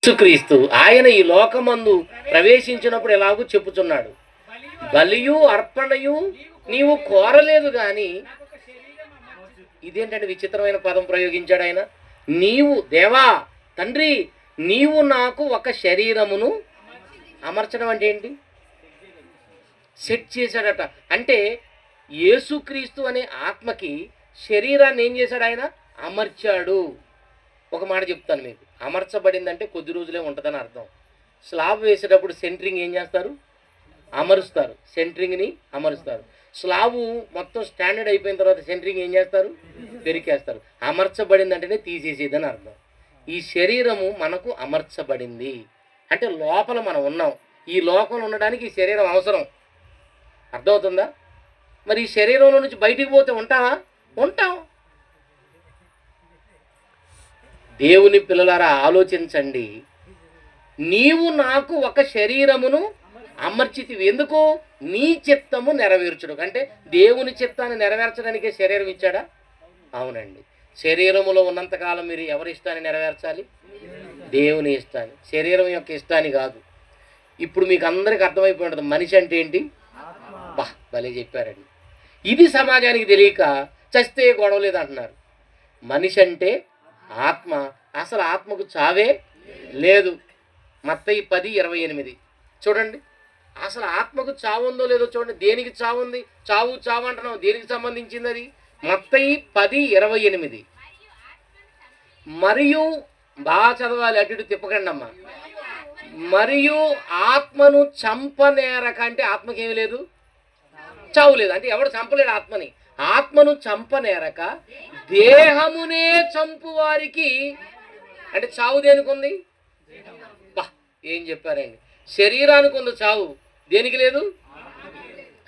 యేసుక్రీస్తు ఆయన ఈ లోకమందు ప్రవేశించినప్పుడు ఎలాగూ చెప్పుచున్నాడు, బలియు అర్పణయు నీవు కోరలేదు గాని. ఇదేంటంటే విచిత్రమైన పదం ప్రయోగించాడు ఆయన. నీవు దేవా తండ్రి నీవు నాకు ఒక శరీరమును అమర్చడం అంటే ఏంటి? సెట్ చేశాడట. అంటే యేసుక్రీస్తు అనే ఆత్మకి శరీరాన్ని ఏం చేశాడు ఆయన? అమర్చాడు. ఒక మాట చెప్తాను మీకు, అమర్చబడిందంటే కొద్ది రోజులే ఉంటుందని అర్థం. స్లాబ్ వేసేటప్పుడు సెంట్రింగ్ ఏం చేస్తారు? అమరుస్తారు. సెంట్రింగ్ని అమరుస్తారు. స్లాబు మొత్తం స్టాండర్డ్ అయిపోయిన తర్వాత సెంట్రింగ్ ఏం చేస్తారు? పెరికేస్తారు. అమర్చబడిందంటేనే తీసేసేదని అర్థం. ఈ శరీరము మనకు అమర్చబడింది అంటే లోపల మనం ఉన్నాం. ఈ లోకంలో ఉండడానికి ఈ శరీరం అవసరం. అర్థమవుతుందా? మరి ఈ శరీరంలో నుంచి బయటికి పోతే ఉంటావా? ఉంటాం. దేవుని పిల్లలారా ఆలోచించండి. నీవు నాకు ఒక శరీరమును అమర్చితివి. ఎందుకు? నీ చిత్తము నెరవేర్చుడు. అంటే దేవుని చిత్తాన్ని నెరవేర్చడానికే శరీరం ఇచ్చాడా? అవునండి. శరీరములో ఉన్నంతకాలం మీరు ఎవరి ఇష్టాన్ని నెరవేర్చాలి? దేవుని ఇష్టాన్ని, శరీరం యొక్క ఇష్టాన్ని కాదు. ఇప్పుడు మీకు అందరికీ అర్థమైపోయి ఉంటుంది మనిషి అంటే ఏంటి. భలే చెప్పారండి. ఇది సమాజానికి తెలియక చస్తే గొడవ లేదు అంటున్నారు. మనిషి అంటే ఆత్మ. అసలు ఆత్మకు చావే లేదు. మత్తయి 10:28 చూడండి. అసలు ఆత్మకు చావు ఉందో లేదో చూడండి. దేనికి చావు ఉంది? చావు చావు అంటున్నాం, దేనికి సంబంధించింది అది? మత్తయి 10:28. మరియు బాగా చదవాలి, అటు ఇటు తిప్పకండి అమ్మా. మరియు ఆత్మను చంపనేరక. అంటే ఆత్మకేమి లేదు? చావు లేదు. అంటే ఎవడు చంపలేడు ఆత్మని. ఆత్మను చంపనేరక దేహమునే చంపు వారికి. అంటే చావు దేనికి ఉంది? ఏం చెప్పారండి? శరీరానికి ఉంది చావు, దేనికి లేదు?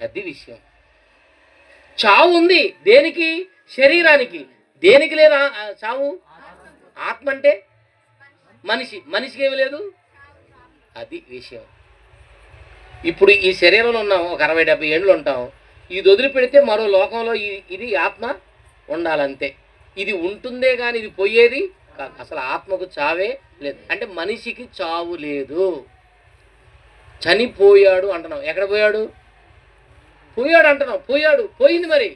అది విషయం. చావు ఉంది దేనికి? శరీరానికి. దేనికి లేదా చావు? ఆత్మ అంటే మనిషి, మనిషికి ఏమి లేదు. అది విషయం. ఇప్పుడు ఈ శరీరంలో ఉన్నాం, ఒక 60-70 ఏళ్ళు ఉంటాం. ఇది వదిలిపెడితే మరో లోకంలో ఇది ఆత్మ ఉండాలంతే. ఇది ఉంటుందే కానీ ఇది పోయేది కాదు. అసలు ఆత్మకు చావే లేదు. అంటే మనిషికి చావు లేదు. చనిపోయాడు అంటున్నాం. ఎక్కడ పోయాడు? పోయాడు అంటున్నాం. పోయాడు, పోయింది. మరి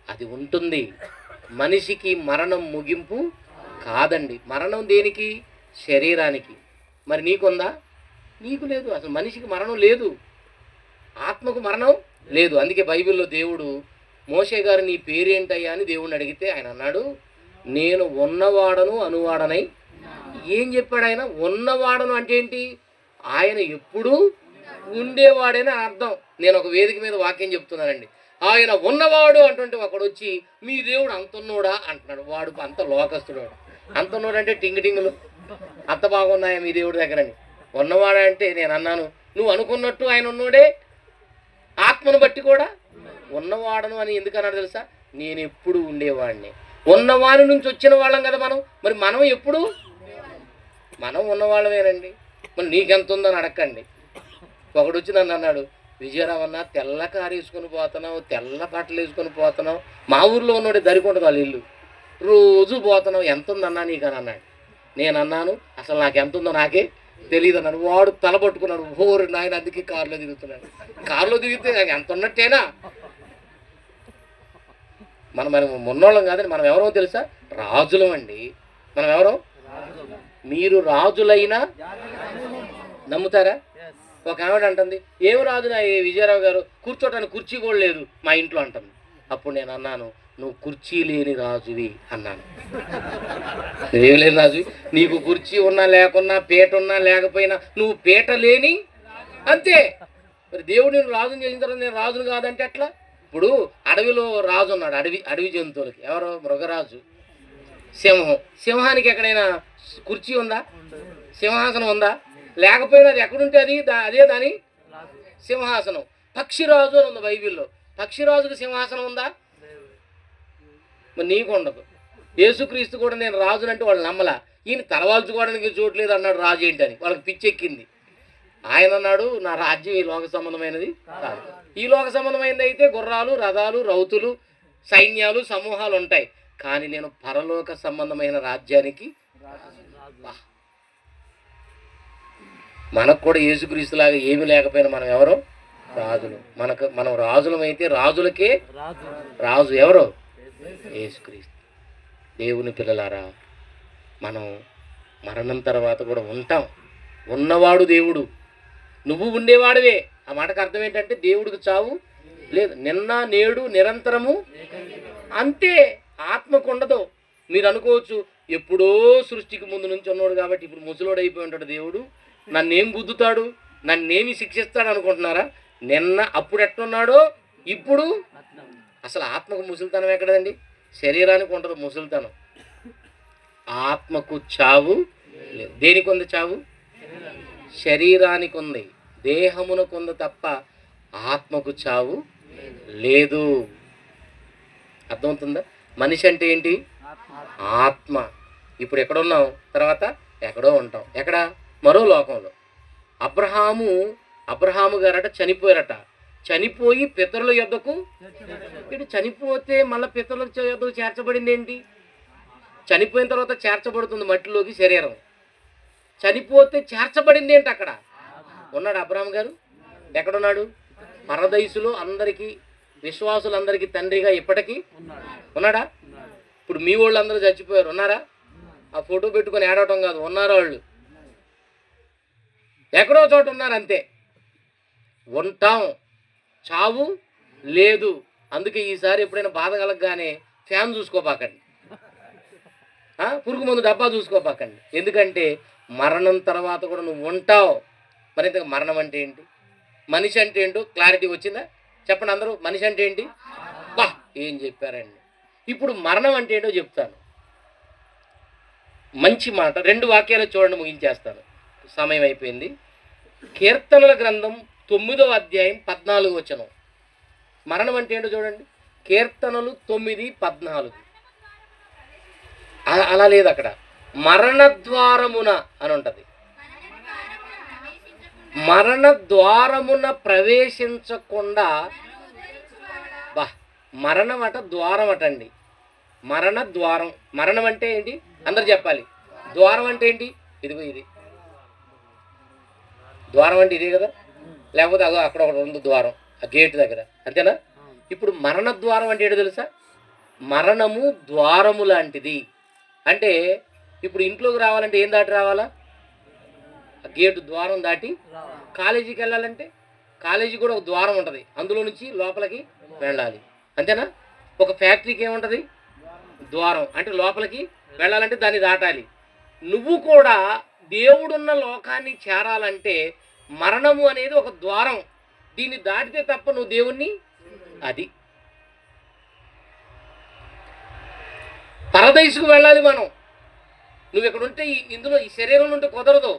అది ఉంటుంది. మనిషికి మరణం ముగింపు కాదండి. మరణం దేనికి? శరీరానికి. మరి నీకుందా? నీకు లేదు. అసలు మనిషికి మరణం లేదు, ఆత్మకు మరణం లేదు. అందుకే బైబిల్లో దేవుడు మోషే గారు నీ పేరేంటయ్యా అని దేవుడిని అడిగితే ఆయన అన్నాడు, నేను ఉన్నవాడను అనువాడనై. ఏం చెప్పాడు ఆయన? ఉన్నవాడను అంటే ఏంటి? ఆయన ఎప్పుడూ ఉండేవాడని అర్థం. నేను ఒక వేదిక మీద వాక్యం చెప్తున్నానండి. ఆయన ఉన్నవాడు అంటుంటే ఒకడు వచ్చి మీ దేవుడు అంతున్నోడా అంటున్నాడు. వాడు అంత లోకస్తుడు. అంతున్నోడు అంటే టింగు టింగులు అంత బాగున్నాయా మీ దేవుడి దగ్గరని. ఉన్నవాడా అంటే నేను అన్నాను, నువ్వు అనుకున్నట్టు ఆయన ఉన్నోడే. ఆత్మను బట్టి కూడా ఉన్నవాడను అని ఎందుకన్నాడు తెలుసా? నేను ఎప్పుడు ఉండేవాడిని. ఉన్నవాడి నుంచి వచ్చిన వాళ్ళం కదా మనం. మరి మనం ఎప్పుడు మనం ఉన్నవాళ్ళమేనండి. మరి నీకెంత ఉందని అడగండి. ఒకడు వచ్చి నన్ను అన్నాడు, విజయరావు అన్న తెల్ల కారు వేసుకొని పోతున్నావు, తెల్ల బట్టలు వేసుకొని పోతున్నావు. మా ఊర్లో ఉన్నోడే దరికుంటుంది వాళ్ళ ఇల్లు, రోజు పోతున్నావు, ఎంత ఉందన్నా నీకు అని అన్నాడు. నేను అన్నాను, అసలు నాకు ఎంత ఉందో నాకే తెలియదు అన్నాను. వాడు తల పట్టుకున్నాడు. ఓరు నాయన, అందుకే కారులో తిరుగుతున్నాడు. కారులో తిరిగితే నాకు ఎంత ఉన్నట్టేనా? మనం ఉన్నోళ్ళం కాదని. మనం ఎవరో తెలుసా? రాజులం అండి. మనం ఎవరో? మీరు రాజులైనా నమ్ముతారా? ఒక ఆవిడ అంటుంది, ఏమి రాజు నా విజయరావు గారు, కూర్చోటానికి కుర్చీ కూడా లేదు మా ఇంట్లో అంటుంది. అప్పుడు నేను అన్నాను, నువ్వు కుర్చీ లేని రాజువి అన్నాను. నువ్వేం లేని రాజువి. నీకు కుర్చీ ఉన్నా లేకున్నా, పీట ఉన్నా లేకపోయినా నువ్వు పీట లేని అంతే. మరి దేవుడు నేను రాజుని చేసిన తర్వాత నేను రాజును కాదంటే ఎట్లా? ఇప్పుడు అడవిలో రాజు ఉన్నాడు. అడవి జంతువులకి ఎవరో? మృగరాజు, సింహం. సింహానికి ఎక్కడైనా కుర్చీ ఉందా? సింహాసనం ఉందా? లేకపోయినా అది ఎక్కడుంటే అదే దాని సింహాసనం. పక్షిరాజు అని ఉంది బైబిల్లో. పక్షిరాజుకి సింహాసనం ఉందా? మరి నీకు ఉండదు. యేసుక్రీస్తు కూడా నేను రాజునంటే వాళ్ళు నమ్మలా. ఈయన తలవాల్చుకోవడానికి చోట్లేదు అన్నాడు. రాజు ఏంటని వాళ్ళకి పిచ్చెక్కింది. ఆయన అన్నాడు, నా రాజ్యం ఈ లోక సంబంధమైనది కాదు. ఈ లోక సంబంధమైనది అయితే గుర్రాలు, రథాలు, రౌతులు, సైన్యాలు, సమూహాలు ఉంటాయి. కానీ నేను పరలోక సంబంధమైన రాజ్యానికి మనకు కూడా యేసుక్రీస్తులాగా ఏమీ లేకపోయినా మనం ఎవరో రాజులు. మనం రాజులమైతే రాజులకే రాజు ఎవరు? యేసుక్రీస్తు. దేవుని పిల్లలారా, మనం మరణం తర్వాత కూడా ఉంటాం. ఉన్నవాడు దేవుడు, నువ్వు ఉండేవాడివే. ఆ మాటకు అర్థం ఏంటంటే దేవుడికి చావు లేదు. నిన్న నేడు నిరంతరము అంతే. ఆత్మకు ఉండదు. మీరు అనుకోవచ్చు, ఎప్పుడో సృష్టికి ముందు నుంచి ఉన్నాడు కాబట్టి ఇప్పుడు ముసలోడు అయిపోయి ఉంటాడు దేవుడు, నన్నేం గుద్దుతాడు, నన్నేమి శిక్షిస్తాడు అనుకుంటున్నారా? నిన్న అప్పుడు ఎట్టున్నాడో ఇప్పుడు. అసలు ఆత్మకు ముసలితనం ఎక్కడదండి? శరీరానికి ఉంటుంది ముసలితనం. ఆత్మకు చావు లేదు. దేనికి ఉంది చావు? శరీరానికి ఉంది, దేహమునకు ఉంది తప్ప ఆత్మకు చావు లేదు. అర్థమవుతుందా? మనిషి అంటే ఏంటి? ఆత్మ. ఇప్పుడు ఎక్కడున్నాం, తర్వాత ఎక్కడో ఉంటాం. ఎక్కడ? మరో లోకంలో. అబ్రహాము గారట చనిపోయారట. చనిపోయి పితరుల యొద్దకు, ఇటు చనిపోతే మళ్ళీ పితరుల యొద్దకు చేర్చబడింది ఏంటి? చనిపోయిన తర్వాత చేర్చబడుతుంది మట్టిలోకి శరీరం. చనిపోతే చేర్చబడింది ఏంటి? అక్కడ ఉన్నాడు అబ్రహాము గారు. ఎక్కడున్నాడు? పరదైసులో అందరికీ, విశ్వాసులందరికీ తండ్రిగా ఇప్పటికీ ఉన్నాడా? ఇప్పుడు మీ వాళ్ళు అందరూ చచ్చిపోయారు, ఉన్నారా? ఆ ఫోటో పెట్టుకొని ఏడవటం కాదు, ఉన్నారు వాళ్ళు. ఎక్కడో చోట ఉన్నారు అంతే. ఉంటాం, చావు లేదు. అందుకే ఈసారి ఎప్పుడైనా బాధ కలగగానే ఫ్యాన్ చూసుకోపాకండి, పురుగు మందు డబ్బా చూసుకోపాకండి. ఎందుకంటే మరణం తర్వాత కూడా నువ్వు ఉంటావు. మరి ఇంతకు మరణం అంటే ఏంటి, మనిషి అంటే ఏంటో క్లారిటీ వచ్చిందా? చెప్పండి అందరూ. మనిషి అంటే ఏంటి? బా ఏం చెప్పారండి. ఇప్పుడు మరణం అంటే ఏంటో చెప్తాను. మంచి మాట, 2 వాక్యాలు చూడండి, ముగించేస్తాను, సమయం అయిపోయింది. కీర్తనల గ్రంథం 9వ అధ్యాయం 14 వచనం. మరణం అంటే ఏంటో చూడండి. కీర్తనలు 9:14. అలా లేదు, అక్కడ మరణద్వారమున అని ఉంటుంది. మరణద్వారమున ప్రవేశించకుండా. బా, మరణం అట ద్వారం అటండి. మరణద్వారం. మరణం అంటే ఏంటి అందరు చెప్పాలి. ద్వారం అంటే ఏంటి? ఇదిగో ఇది ద్వారం అంటే ఇదే కదా, లేకపోతే అదో అక్కడ ఒకటి ఉంది ద్వారం, ఆ గేట్ దగ్గర, అంతేనా? ఇప్పుడు మరణ ద్వారం అంటే ఏంటో తెలుసా? మరణము ద్వారము లాంటిది. అంటే ఇప్పుడు ఇంట్లోకి రావాలంటే ఏం దాటి రావాలా? గేటు ద్వారం దాటి. కాలేజీకి వెళ్ళాలంటే కాలేజీ కూడా ఒక ద్వారం ఉంటుంది, అందులో నుంచి లోపలికి వెళ్ళాలి, అంతేనా? ఒక ఫ్యాక్టరీకి ఏముంటుంది? ద్వారం. అంటే లోపలికి వెళ్ళాలంటే దాన్ని దాటాలి. నువ్వు కూడా దేవుడున్న లోకాన్ని చేరాలంటే మరణము అనేది ఒక ద్వారం. దీన్ని దాటితే తప్ప నువ్వు దేవుణ్ణి, అది పరదైసుకు వెళ్ళాలి మనం. నువ్వు ఇక్కడ ఉంటే ఇందులో ఈ శరీరం ఉంటే కుదరదు.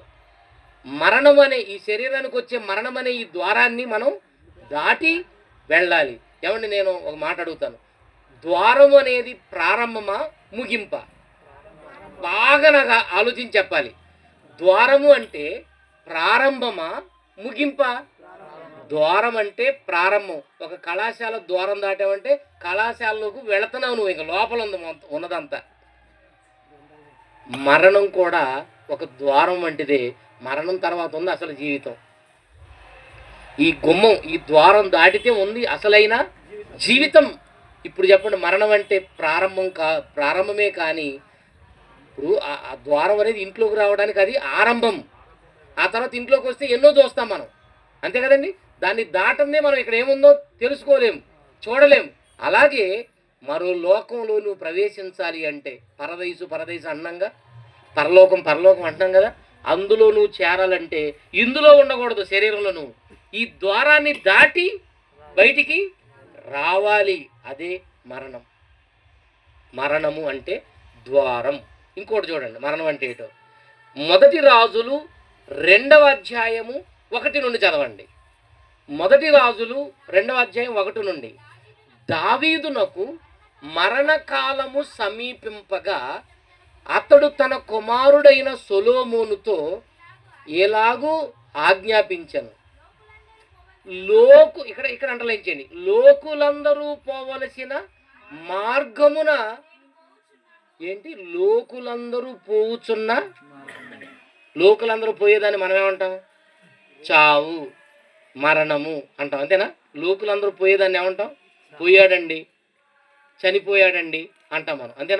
మరణం అనే ఈ శరీరానికి వచ్చే మరణం అనే ఈ ద్వారాన్ని మనం దాటి వెళ్ళాలి. ఏమండి, నేను ఒక మాట అడుగుతాను. ద్వారం అనేది ప్రారంభమా ముగింప? బాగా నాకు ఆలోచించి చెప్పాలి. ద్వారము అంటే ప్రారంభమా ముగింప? ద్వారం అంటే ప్రారంభం. ఒక కళాశాల ద్వారం దాటావంటే కళాశాలలోకి వెళుతున్నావు నువ్వు, ఇంకా లోపల ఉన్నదంతా. మరణం కూడా ఒక ద్వారం వంటిదే. మరణం తర్వాత ఉంది అసలు జీవితం. ఈ గుమ్మం, ఈ ద్వారం దాటితే ఉంది అసలైన జీవితం. ఇప్పుడు చెప్పండి, మరణం అంటే ప్రారంభమే కానీ ఇప్పుడు ఆ ద్వారం అనేది ఇంట్లోకి రావడానికి అది ఆరంభం. ఆ తర్వాత ఇంట్లోకి వస్తే ఎన్నో చూస్తాం మనం, అంతే కదండి? దాన్ని దాటందే మనం ఇక్కడ ఏముందో తెలుసుకోలేము, చూడలేము. అలాగే మరో లోకంలో నువ్వు ప్రవేశించాలి అంటే పరదైసు అన్నంగా, పరలోకం అంటున్నాం కదా, అందులో నువ్వు చేరాలంటే ఇందులో ఉండకూడదు శరీరంలో. నువ్వు ఈ ద్వారాన్ని దాటి బయటికి రావాలి. అదే మరణం. మరణము అంటే ద్వారం. ఇంకోటి చూడండి, మరణం అంటే ఏటో. 1 రాజులు 2వ అధ్యాయము 1 నుండి చదవండి. 1 రాజులు 2వ అధ్యాయం 1 నుండి. దావీదునకు మరణకాలము సమీపింపగా అతడు తన కుమారుడైన సొలొమోనుతో ఎలాగూ ఆజ్ఞాపించను. ఇక్కడ అంటలేంచండి, లోకులందరూ పోవలసిన మార్గమున. ఏంటి? లోకులందరూ పోయేదాన్ని మనం ఏమంటాం? చావు, మరణము అంటాం, అంతేనా? లోకులందరూ పోయేదాన్ని ఏమంటాం? పోయాడండి, చనిపోయాడండి అంటాం మనం, అంతేనా?